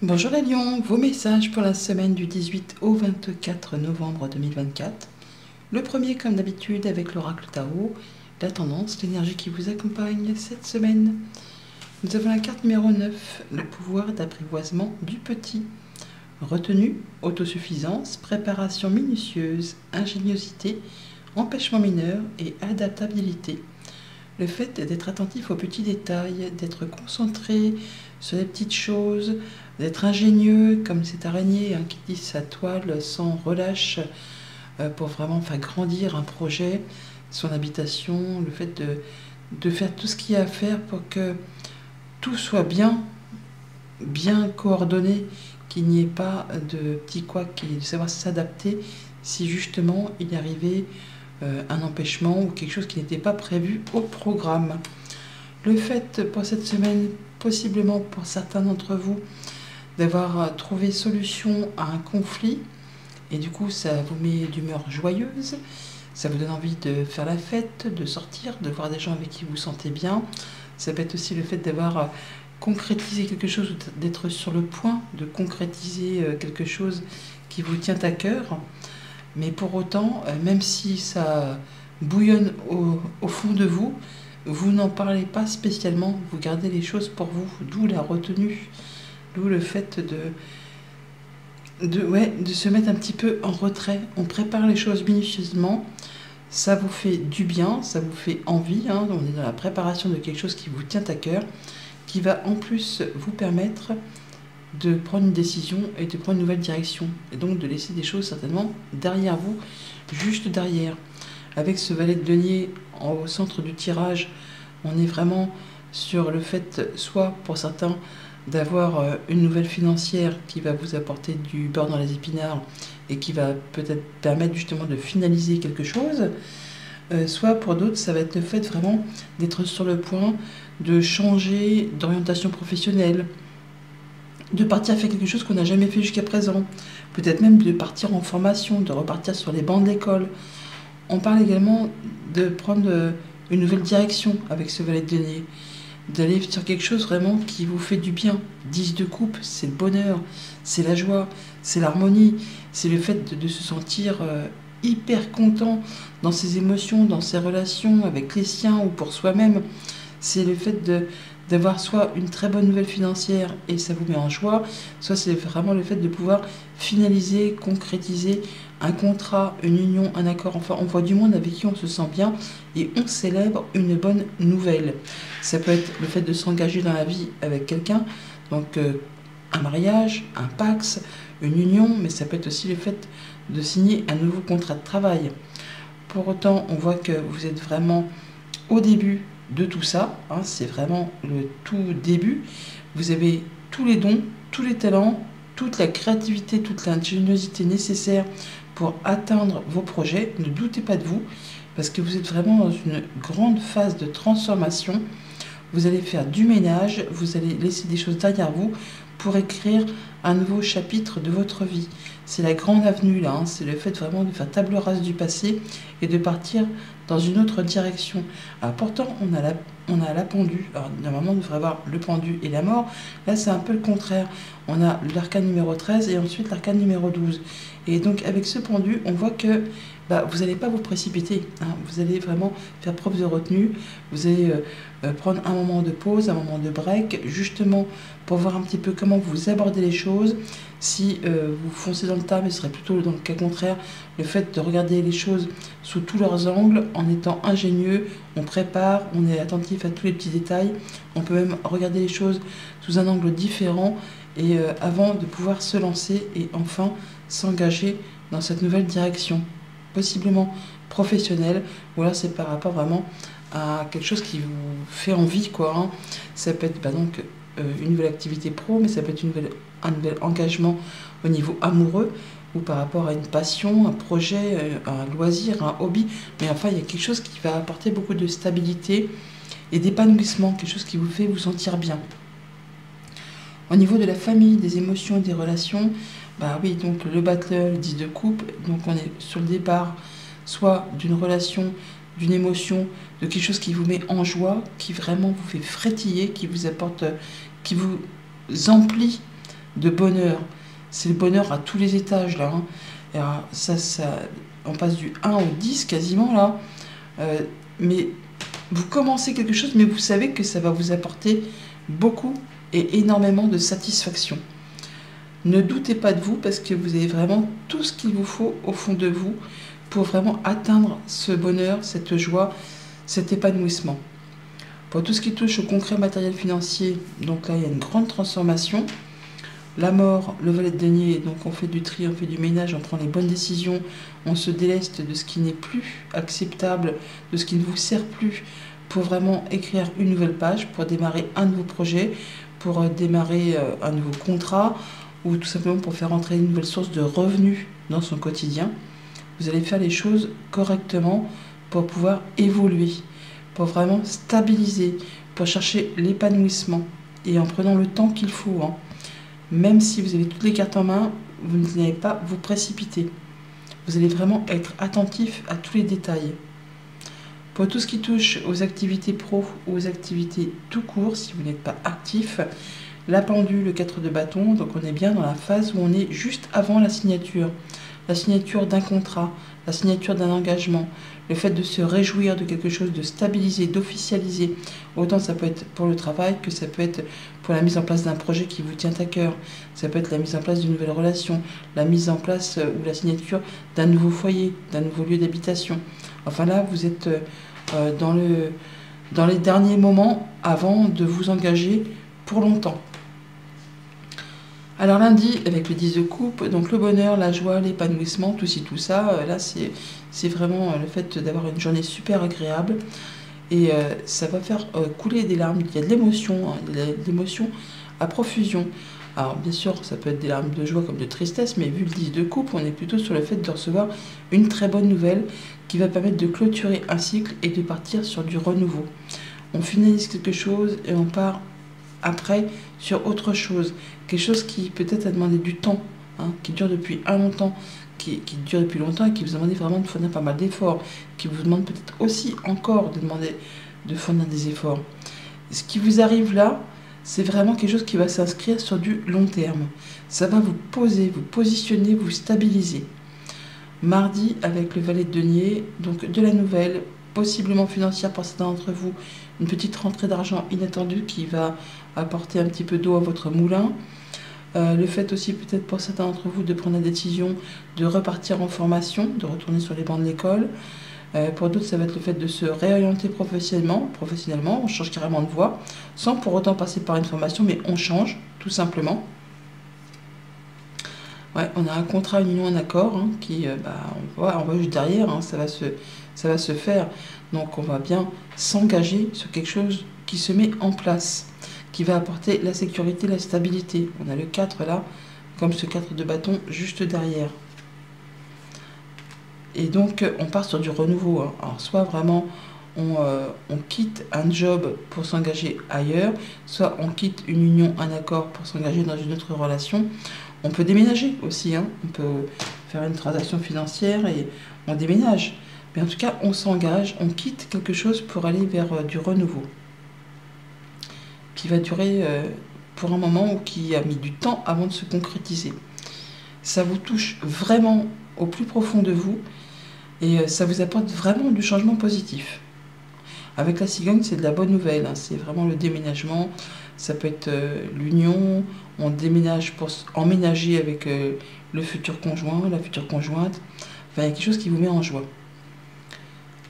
Bonjour les lions, vos messages pour la semaine du 18 au 24 novembre 2024. Le premier comme d'habitude avec l'oracle Tarot, la tendance, l'énergie qui vous accompagne cette semaine. Nous avons la carte numéro 9, le pouvoir d'apprivoisement du petit. Retenue, autosuffisance, préparation minutieuse, ingéniosité, empêchement mineur et adaptabilité. Le fait d'être attentif aux petits détails, d'être concentré sur les petites choses, d'être ingénieux comme cette araignée qui tisse sa toile sans relâche pour vraiment faire grandir un projet, son habitation, le fait de faire tout ce qu'il y a à faire pour que tout soit bien coordonné, qu'il n'y ait pas de petits couacs et de savoir s'adapter si justement il y arrivait un empêchement ou quelque chose qui n'était pas prévu au programme. Le fait pour cette semaine, possiblement pour certains d'entre vous, d'avoir trouvé solution à un conflit, et du coup ça vous met d'humeur joyeuse, ça vous donne envie de faire la fête, de sortir, de voir des gens avec qui vous vous sentez bien. Ça peut être aussi le fait d'avoir concrétisé quelque chose, d'être sur le point de concrétiser quelque chose qui vous tient à cœur. Mais pour autant, même si ça bouillonne au fond de vous, vous n'en parlez pas spécialement, vous gardez les choses pour vous, d'où la retenue, d'où le fait de se mettre un petit peu en retrait. On prépare les choses minutieusement, ça vous fait du bien, ça vous fait envie, on est dans la préparation de quelque chose qui vous tient à cœur, qui va en plus vous permettre de prendre une décision et de prendre une nouvelle direction, et donc de laisser des choses certainement derrière vous, juste derrière. Avec ce valet de denier au centre du tirage, on est vraiment sur le fait, soit pour certains, d'avoir une nouvelle financière qui va vous apporter du beurre dans les épinards et qui va peut-être permettre justement de finaliser quelque chose, soit pour d'autres, ça va être le fait vraiment d'être sur le point de changer d'orientation professionnelle, de partir faire quelque chose qu'on n'a jamais fait jusqu'à présent, peut-être même de partir en formation, de repartir sur les bancs de l'école. On parle également de prendre une nouvelle direction avec ce valet de denier, d'aller sur quelque chose vraiment qui vous fait du bien. 10 de coupe, c'est le bonheur, c'est la joie, c'est l'harmonie, c'est le fait de se sentir hyper content dans ses émotions, dans ses relations avec les siens ou pour soi-même. C'est le fait d'avoir soit une très bonne nouvelle financière et ça vous met en joie, soit c'est vraiment le fait de pouvoir finaliser, concrétiser un contrat, une union, un accord. Enfin, on voit du monde avec qui on se sent bien et on célèbre une bonne nouvelle. Ça peut être le fait de s'engager dans la vie avec quelqu'un, donc un mariage, un pax, une union, mais ça peut être aussi le fait de signer un nouveau contrat de travail. Pour autant, on voit que vous êtes vraiment au début de tout ça, c'est vraiment le tout début. Vous avez tous les dons, tous les talents, toute la créativité, toute l'ingéniosité nécessaire pour atteindre vos projets. Ne doutez pas de vous, parce que vous êtes vraiment dans une grande phase de transformation. Vous allez faire du ménage, vous allez laisser des choses derrière vous pour écrire un nouveau chapitre de votre vie. C'est la grande avenue là, c'est le fait vraiment de faire table rase du passé et de partir dans une autre direction. Alors pourtant, on a la pendue. Alors normalement, on devrait avoir le pendu et la mort. Là, c'est un peu le contraire. On a l'arcane numéro 13 et ensuite l'arcane numéro 12. Et donc, avec ce pendu, on voit que vous n'allez pas vous précipiter. Vous allez vraiment faire preuve de retenue. Vous allez prendre un moment de pause, un moment de break, justement pour voir un petit peu comment vous abordez les choses. Si vous foncez dans le tas, mais ce serait plutôt dans le cas contraire, le fait de regarder les choses sous tous leurs angles, en étant ingénieux, on prépare, on est attentif à tous les petits détails, on peut même regarder les choses sous un angle différent, et avant de pouvoir se lancer et enfin s'engager dans cette nouvelle direction, possiblement professionnelle, ou alors c'est par rapport vraiment à quelque chose qui vous fait envie, quoi. Ça peut être donc une nouvelle activité pro, mais ça peut être un nouvel engagement au niveau amoureux, ou par rapport à une passion, un projet, un loisir, un hobby. Mais enfin, il y a quelque chose qui va apporter beaucoup de stabilité et d'épanouissement, quelque chose qui vous fait vous sentir bien. Au niveau de la famille, des émotions, des relations, oui, donc le battleur, le 10 de coupe, donc on est sur le départ, soit d'une relation, d'une émotion, de quelque chose qui vous met en joie, qui vraiment vous fait frétiller, qui vous apporte, qui vous emplit de bonheur. C'est le bonheur à tous les étages là. Hein. Et alors, on passe du 1 au 10 quasiment là. Mais vous commencez quelque chose, mais vous savez que ça va vous apporter beaucoup et énormément de satisfaction. Ne doutez pas de vous parce que vous avez vraiment tout ce qu'il vous faut au fond de vous pour vraiment atteindre ce bonheur, cette joie, cet épanouissement. Pour tout ce qui touche au concret matériel financier, donc là il y a une grande transformation. La mort, le valet de denier, donc on fait du tri, on fait du ménage, on prend les bonnes décisions, on se déleste de ce qui n'est plus acceptable, de ce qui ne vous sert plus, pour vraiment écrire une nouvelle page, pour démarrer un nouveau projet, pour démarrer un nouveau contrat, ou tout simplement pour faire entrer une nouvelle source de revenus dans son quotidien. Vous allez faire les choses correctement pour pouvoir évoluer, pour vraiment stabiliser, pour chercher l'épanouissement, et en prenant le temps qu'il faut. Hein. Même si vous avez toutes les cartes en main, vous n'allez pas vous précipiter. Vous allez vraiment être attentif à tous les détails. Pour tout ce qui touche aux activités pro ou aux activités tout court, si vous n'êtes pas actif, la pendule, le 4 de bâton, donc on est bien dans la phase où on est juste avant la signature d'un contrat, la signature d'un engagement, le fait de se réjouir de quelque chose, de stabiliser, d'officialiser. Autant ça peut être pour le travail que ça peut être pour la mise en place d'un projet qui vous tient à cœur. Ça peut être la mise en place d'une nouvelle relation, la mise en place ou la signature d'un nouveau foyer, d'un nouveau lieu d'habitation. Enfin là, vous êtes dans les derniers moments avant de vous engager pour longtemps. Alors lundi, avec le 10 de coupe, donc le bonheur, la joie, l'épanouissement, tout ci, tout ça, là c'est vraiment le fait d'avoir une journée super agréable. Et ça va faire couler des larmes, il y a de l'émotion, hein, de l'émotion à profusion. Alors bien sûr, ça peut être des larmes de joie comme de tristesse, mais vu le 10 de coupe, on est plutôt sur le fait de recevoir une très bonne nouvelle qui va permettre de clôturer un cycle et de partir sur du renouveau. On finalise quelque chose et on part après sur autre chose, quelque chose qui peut-être a demandé du temps, hein, qui dure depuis longtemps, qui dure depuis longtemps et qui vous a demandé vraiment de fournir pas mal d'efforts, qui vous demande peut-être aussi encore de fournir des efforts. Ce qui vous arrive là, c'est vraiment quelque chose qui va s'inscrire sur du long terme. Ça va vous poser, vous positionner, vous stabiliser. Mardi, avec le valet de denier, donc de la nouvelle, possiblement financière pour certains d'entre vous, une petite rentrée d'argent inattendue qui va apporter un petit peu d'eau à votre moulin. Le fait aussi peut-être pour certains d'entre vous de prendre la décision de repartir en formation, de retourner sur les bancs de l'école. Pour d'autres, ça va être le fait de se réorienter professionnellement, on change carrément de voie, sans pour autant passer par une formation, mais on change, tout simplement. Ouais, on a un contrat, une union, un accord, hein, qui, on va juste derrière, hein, ça va se faire. Donc on va bien s'engager sur quelque chose qui se met en place, qui va apporter la sécurité, la stabilité. On a le 4 là, comme ce 4 de bâton juste derrière. Et donc on part sur du renouveau. Hein. Alors soit vraiment on quitte un job pour s'engager ailleurs, soit on quitte une union, un accord pour s'engager dans une autre relation. On peut déménager aussi, hein. On peut faire une transaction financière et on déménage. Mais en tout cas, on s'engage, on quitte quelque chose pour aller vers du renouveau, qui va durer pour un moment ou qui a mis du temps avant de se concrétiser. Ça vous touche vraiment au plus profond de vous et ça vous apporte vraiment du changement positif. Avec la cigogne, c'est de la bonne nouvelle, hein. C'est vraiment le déménagement. Ça peut être l'union, on déménage pour emménager avec le futur conjoint, la future conjointe. Enfin, il y a quelque chose qui vous met en joie.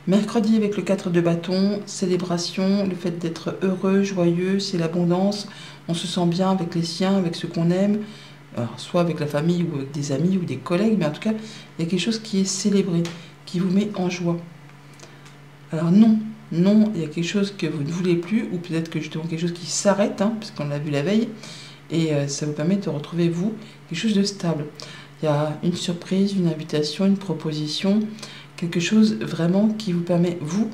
Mercredi, avec le 4 de bâton, célébration, le fait d'être heureux, joyeux, c'est l'abondance. On se sent bien avec les siens, avec ceux qu'on aime, alors, soit avec la famille ou avec des amis ou des collègues, mais en tout cas, il y a quelque chose qui est célébré, qui vous met en joie. Alors non, il y a quelque chose que vous ne voulez plus, ou peut-être que justement quelque chose qui s'arrête, hein, puisqu'on l'a vu la veille, et ça vous permet de retrouver, vous, quelque chose de stable. Il y a une surprise, une invitation, une proposition, quelque chose vraiment qui vous permet, vous,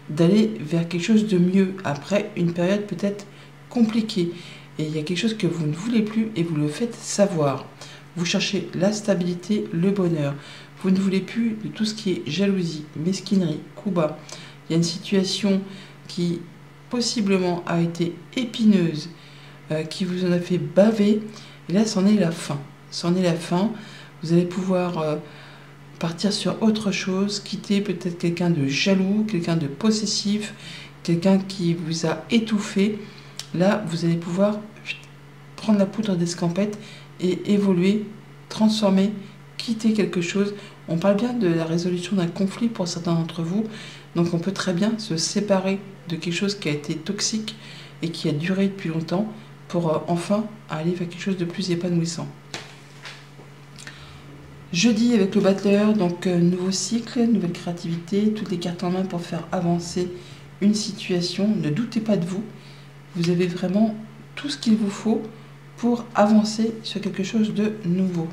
d'aller vers quelque chose de mieux, après une période peut-être compliquée. Et il y a quelque chose que vous ne voulez plus et vous le faites savoir. Vous cherchez la stabilité, le bonheur. Vous ne voulez plus de tout ce qui est jalousie, mesquinerie, coup bas. Il y a une situation qui possiblement a été épineuse, qui vous en a fait baver, Et là, c'en est la fin. C'en est la fin. Vous allez pouvoir partir sur autre chose, quitter peut-être quelqu'un de jaloux, quelqu'un de possessif, quelqu'un qui vous a étouffé. Là, vous allez pouvoir prendre la poudre d'escampette et évoluer, transformer, quitter quelque chose. On parle bien de la résolution d'un conflit pour certains d'entre vous. Donc on peut très bien se séparer de quelque chose qui a été toxique et qui a duré depuis longtemps pour enfin aller vers quelque chose de plus épanouissant. Jeudi avec le battleur, donc nouveau cycle, nouvelle créativité, toutes les cartes en main pour faire avancer une situation. Ne doutez pas de vous, vous avez vraiment tout ce qu'il vous faut pour avancer sur quelque chose de nouveau.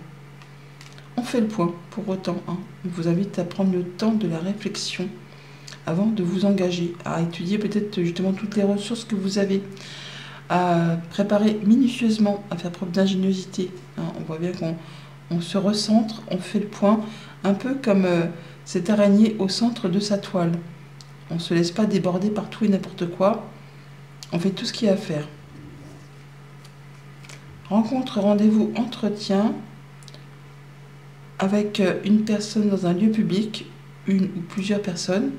On fait le point pour autant, hein. Je vous invite à prendre le temps de la réflexion avant de vous engager, à étudier peut-être justement toutes les ressources que vous avez, à préparer minutieusement, à faire preuve d'ingéniosité. Hein. On voit bien qu'on se recentre, on fait le point, un peu comme cette araignée au centre de sa toile. On ne se laisse pas déborder par tout et n'importe quoi, on fait tout ce qu'il y a à faire. Rencontre, rendez-vous, entretien avec une personne dans un lieu public, une ou plusieurs personnes.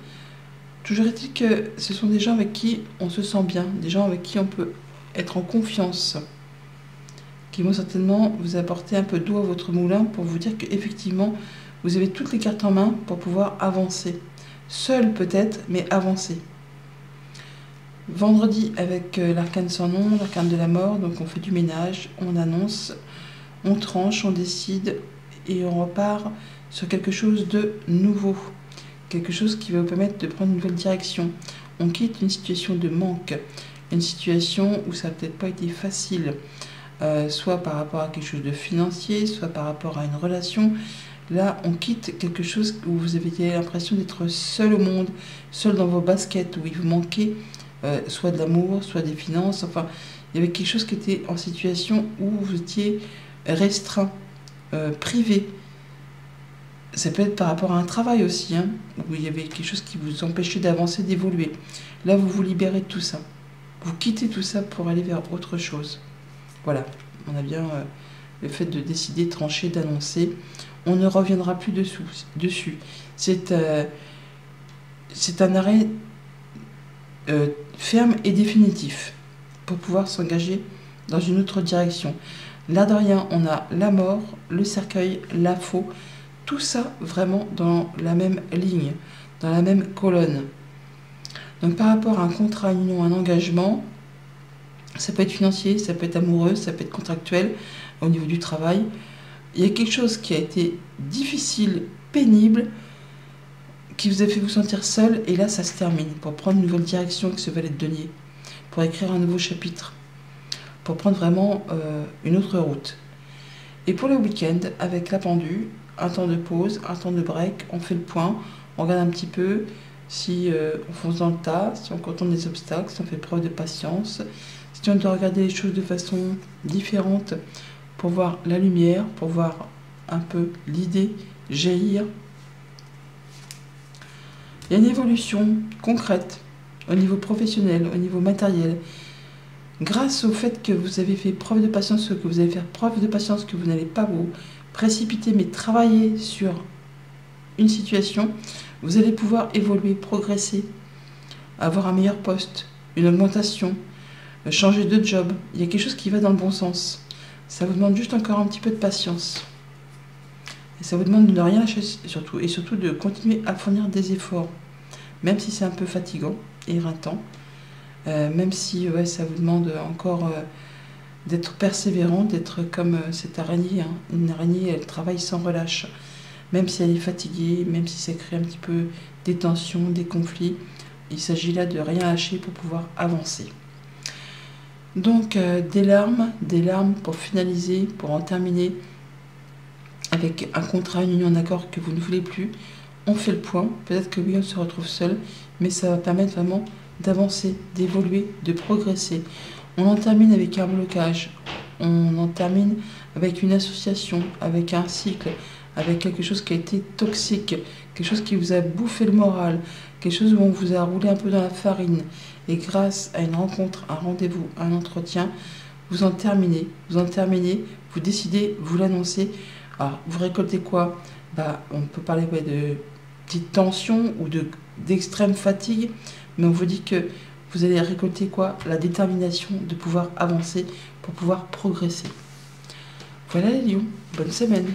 Toujours est-il que ce sont des gens avec qui on se sent bien, des gens avec qui on peut être en confiance, qui vont certainement vous apporter un peu d'eau à votre moulin pour vous dire qu'effectivement, vous avez toutes les cartes en main pour pouvoir avancer. Seul peut-être, mais avancer. Vendredi avec l'arcane sans nom, l'arcane de la mort, donc on fait du ménage, on annonce, on tranche, on décide et on repart sur quelque chose de nouveau. Quelque chose qui va vous permettre de prendre une nouvelle direction. On quitte une situation de manque, une situation où ça n'a peut-être pas été facile, soit par rapport à quelque chose de financier, soit par rapport à une relation. Là, on quitte quelque chose où vous avez l'impression d'être seul au monde, seul dans vos baskets, où il vous manquait soit de l'amour, soit des finances. Enfin, il y avait quelque chose qui était en situation où vous étiez restreint, privé. Ça peut être par rapport à un travail aussi, hein, où il y avait quelque chose qui vous empêchait d'avancer, d'évoluer. Là, vous vous libérez de tout ça. Vous quittez tout ça pour aller vers autre chose. Voilà, on a bien le fait de décider, de trancher, d'annoncer. On ne reviendra plus dessus. C'est un arrêt ferme et définitif pour pouvoir s'engager dans une autre direction. Là de rien, on a la mort, le cercueil, la faux. Tout ça vraiment dans la même ligne, dans la même colonne. Donc par rapport à un contrat, une union, un engagement, ça peut être financier, ça peut être amoureux, ça peut être contractuel au niveau du travail. Il y a quelque chose qui a été difficile, pénible, qui vous a fait vous sentir seul, et là ça se termine, pour prendre une nouvelle direction avec ce valet de denier, pour écrire un nouveau chapitre, pour prendre vraiment une autre route. Et pour le week-end, avec la pendule, un temps de pause, un temps de break, on fait le point, on regarde un petit peu si on fonce dans le tas, si on contourne des obstacles, si on fait preuve de patience, si on doit regarder les choses de façon différente pour voir la lumière, pour voir un peu l'idée jaillir. Il y a une évolution concrète au niveau professionnel, au niveau matériel. Grâce au fait que vous avez fait preuve de patience, que vous allez faire preuve de patience, que vous n'allez pas vous précipiter, mais travailler sur une situation, vous allez pouvoir évoluer, progresser, avoir un meilleur poste, une augmentation, changer de job. Il y a quelque chose qui va dans le bon sens. Ça vous demande juste encore un petit peu de patience. Et ça vous demande de ne rien lâcher, et surtout de continuer à fournir des efforts, même si c'est un peu fatigant et éreintant, même si ça vous demande encore d'être persévérant, d'être comme cette araignée. Hein. Une araignée, elle travaille sans relâche, même si elle est fatiguée, même si ça crée un petit peu des tensions, des conflits. Il s'agit là de rien lâcher pour pouvoir avancer. Donc des larmes pour finaliser, pour en terminer avec un contrat, une union, un accord que vous ne voulez plus. On fait le point, peut-être que oui, on se retrouve seul, mais ça va permettre vraiment d'avancer, d'évoluer, de progresser. On en termine avec un blocage, on en termine avec une association, avec un cycle, avec quelque chose qui a été toxique, quelque chose qui vous a bouffé le moral, quelque chose où on vous a roulé un peu dans la farine. Et grâce à une rencontre, un rendez-vous, un entretien, vous en terminez, vous décidez, vous l'annoncez. Alors, vous récoltez quoi? Bah, on peut parler de petite tension ou d'extrême fatigue, mais on vous dit que vous allez récolter quoi? La détermination de pouvoir avancer pour pouvoir progresser. Voilà les lions, bonne semaine.